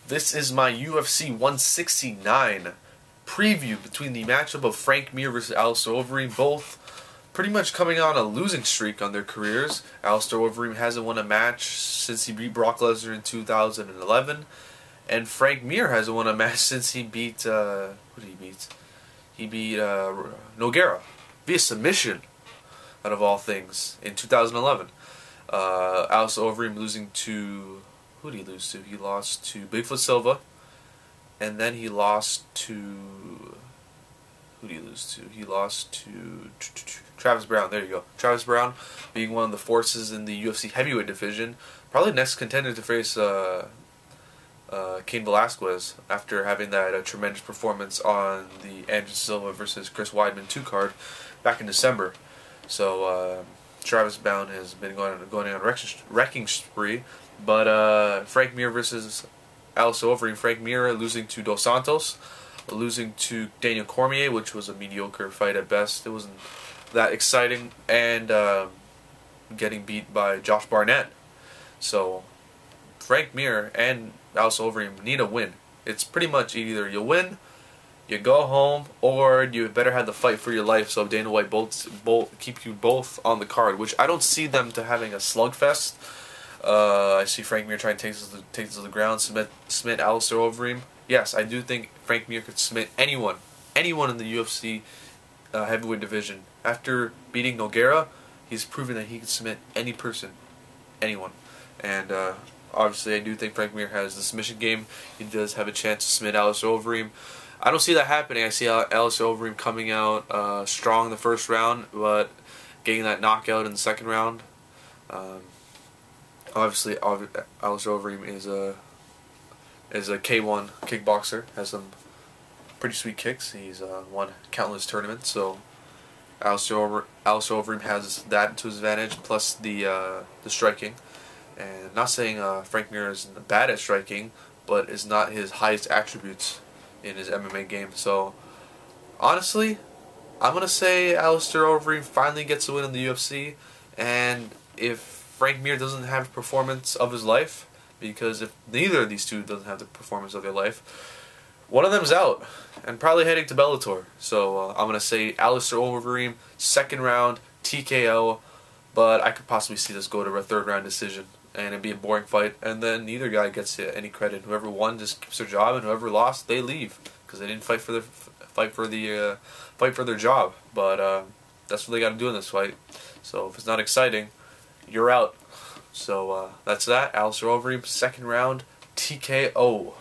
This is my UFC 169 preview between the matchup of Frank Mir versus Alistair Overeem, both pretty much coming on a losing streak on their careers. Alistair Overeem hasn't won a match since he beat Brock Lesnar in 2011, and Frank Mir hasn't won a match since he beat, who did he beat? He beat Nogueira via submission, out of all things, in 2011. Alistair Overeem losing to, who did he lose to? He lost to Bigfoot Silva, and then he lost to, who did he lose to? He lost to Travis Brown. There you go. Travis Brown being one of the forces in the UFC heavyweight division. Probably next contender to face Cain Velasquez after having that tremendous performance on the Anderson Silva versus Chris Weidman 2 card back in December. So Travis Brown has been going on a wrecking spree. But Frank Mir versus Alistair Overeem. Frank Mir losing to Dos Santos, losing to Daniel Cormier, which was a mediocre fight at best. It wasn't that exciting, and getting beat by Josh Barnett. So Frank Mir and Alistair Overeem need a win. It's pretty much either you win, you go home, or you better have the fight for your life. So Dana White both keep you both on the card, which I don't see them to having a slugfest. I see Frank Mir trying to take this to the ground, submit Alistair Overeem. Yes, I do think Frank Mir could submit anyone in the UFC heavyweight division. After beating Nogueira, he's proven that he can submit any person, anyone. And obviously, I do think Frank Mir has the submission game. He does have a chance to submit Alistair Overeem. I don't see that happening. I see Alistair Overeem coming out strong in the first round, but getting that knockout in the second round. Obviously, Alistair Overeem is a K1 kickboxer. Has some pretty sweet kicks. He's won countless tournaments. So Alistair Overeem has that to his advantage, plus the striking. And not saying Frank Mir is bad at striking, but is not his highest attributes in his MMA game. So honestly, I'm gonna say Alistair Overeem finally gets a win in the UFC, and if Frank Mir doesn't have a performance of his life, because if neither of these two doesn't have the performance of their life, one of them's out and probably heading to Bellator. So I'm gonna say Alistair Overeem, second round TKO, but I could possibly see this go to a third round decision, and it'd be a boring fight, and then neither guy gets any credit. Whoever won just keeps their job, and whoever lost, they leave because they didn't fight for their job. But that's what they got to do in this fight. So if it's not exciting, you're out. So that's that. Alistair Overeem, second round TKO.